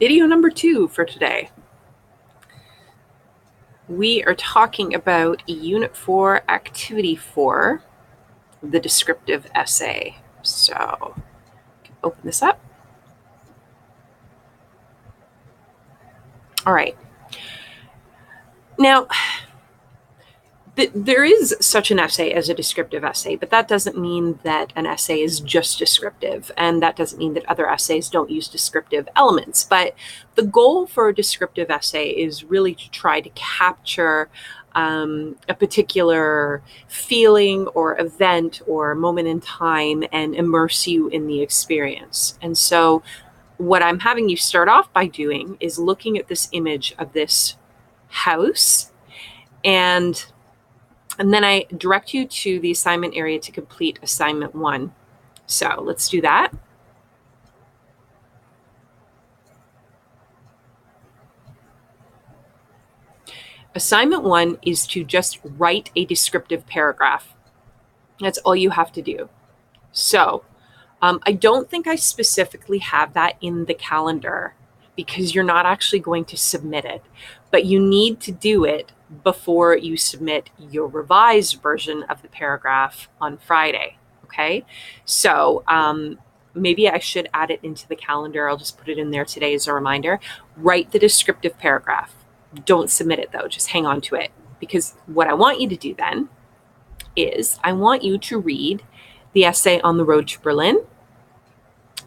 Video number 2 for today. We are talking about Unit 4, Activity 4, the descriptive essay. So, open this up. All right. Now, there is such an essay as a descriptive essay, but that doesn't mean that an essay is just descriptive, and that doesn't mean that other essays don't use descriptive elements. But the goal for a descriptive essay is really to try to capture a particular feeling or event or moment in time and immerse you in the experience. And so what I'm having you start off by doing is looking at this image of this house, and then I direct you to the assignment area to complete assignment 1. So let's do that. Assignment 1 is to just write a descriptive paragraph. That's all you have to do. So I don't think I specifically have that in the calendar because you're not actually going to submit it, but you need to do it before you submit your revised version of the paragraph on Friday. Okay, so maybe I should add it into the calendar. I'll just put it in there today as a reminder. Write the descriptive paragraph. Don't submit it though, just hang on to it, because what I want you to do then is I want you to read the essay On the Road to Berlin.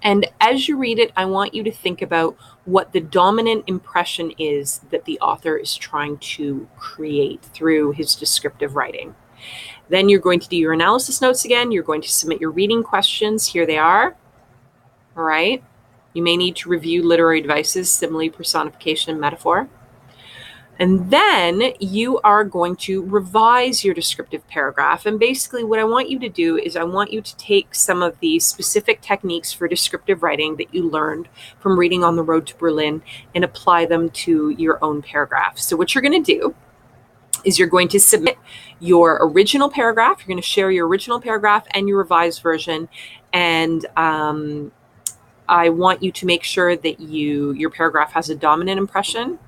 And as you read it, I want you to think about what the dominant impression is that the author is trying to create through his descriptive writing. Then you're going to do your analysis notes again. You're going to submit your reading questions. Here they are. All right. You may need to review literary devices, simile, personification, and metaphor. And then you are going to revise your descriptive paragraph. And basically what I want you to do is I want you to take some of the specific techniques for descriptive writing that you learned from reading On the Road to Berlin and apply them to your own paragraph. So what you're going to do is you're going to submit your original paragraph. You're going to share your original paragraph and your revised version. And I want you to make sure that your paragraph has a dominant impression,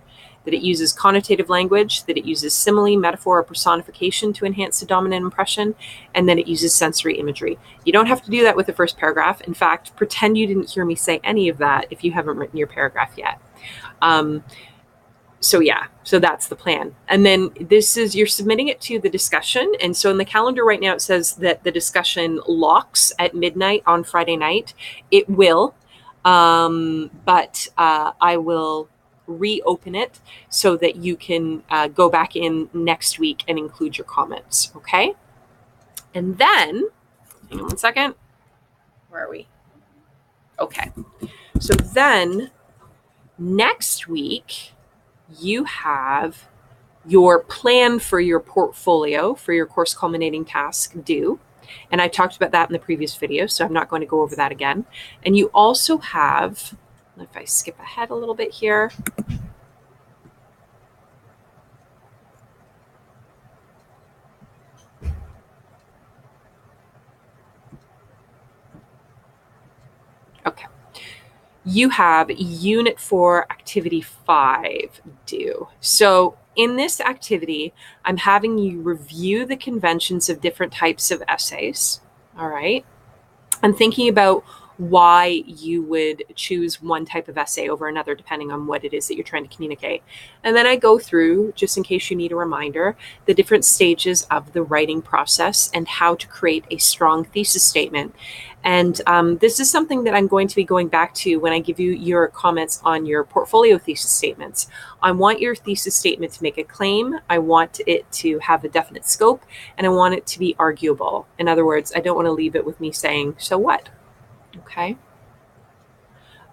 that it uses connotative language, that it uses simile, metaphor, or personification to enhance the dominant impression, and then it uses sensory imagery. You don't have to do that with the first paragraph. In fact, pretend you didn't hear me say any of that if you haven't written your paragraph yet. So that's the plan. And then you're submitting it to the discussion. And so in the calendar right now, it says that the discussion locks at midnight on Friday night. It will, but I will reopen it so that you can go back in next week and include your comments. Okay. And then, hang on one second. Where are we? Okay. So then next week, you have your plan for your portfolio for your course culminating task due. And I talked about that in the previous video, so I'm not going to go over that again. And you also have, if I skip ahead a little bit here, okay, you have Unit 4, Activity 5 due. So in this activity, I'm having you review the conventions of different types of essays. All right. I'm thinking about why you would choose one type of essay over another, depending on what it is that you're trying to communicate. And then I go through, just in case you need a reminder, the different stages of the writing process and how to create a strong thesis statement. And this is something that I'm going to be going back to when I give you your comments on your portfolio thesis statements. I want your thesis statement to make a claim. I want it to have a definite scope, and I want it to be arguable. In other words, I don't want to leave it with me saying, so what? Okay.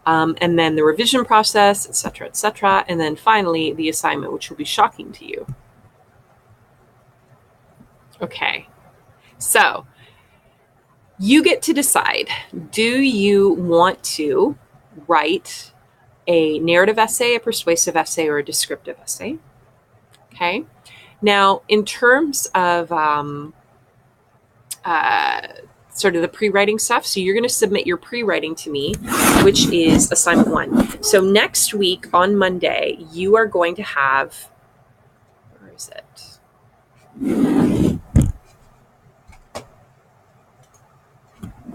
And then the revision process, et cetera, and then finally the assignment, which will be shocking to you. Okay. So you get to decide, do you want to write a narrative essay, a persuasive essay, or a descriptive essay? Okay. Now, in terms of sort of the pre-writing stuff. So you're going to submit your pre-writing to me, which is assignment 1. So next week on Monday, you are going to have, where is it?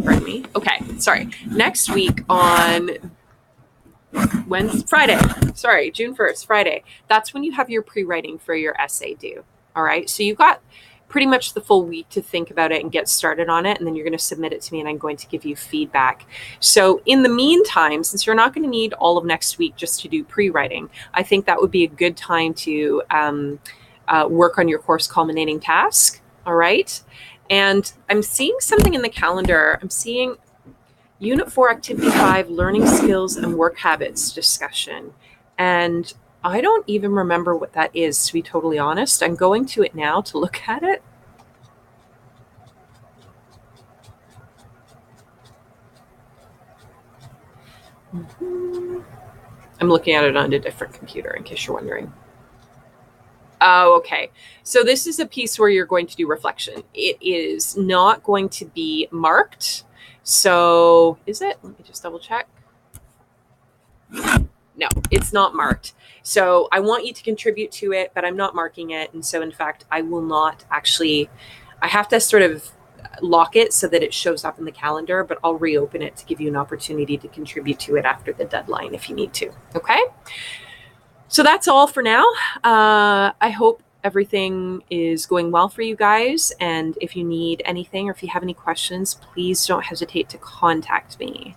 Pardon me. Okay, sorry. Next week on Friday, sorry, June 1st, Friday, that's when you have your pre-writing for your essay due. All right. So you got pretty much the full week to think about it and get started on it. And then you're going to submit it to me and I'm going to give you feedback. So in the meantime, since you're not going to need all of next week just to do pre-writing, I think that would be a good time to work on your course culminating task. All right. And I'm seeing something in the calendar. I'm seeing Unit 4, Activity 5, Learning Skills and Work Habits discussion. And I don't even remember what that is, to be totally honest. I'm going to it now to look at it. I'm looking at it on a different computer, in case you're wondering. Oh, okay. So this is a piece where you're going to do reflection. It is not going to be marked. So is it? Let me just double check. No, it's not marked. So I want you to contribute to it, but I'm not marking it. And so in fact, I will not actually, I have to sort of lock it so that it shows up in the calendar, but I'll reopen it to give you an opportunity to contribute to it after the deadline if you need to. Okay. So that's all for now. I hope everything is going well for you guys. And if you need anything or if you have any questions, please don't hesitate to contact me.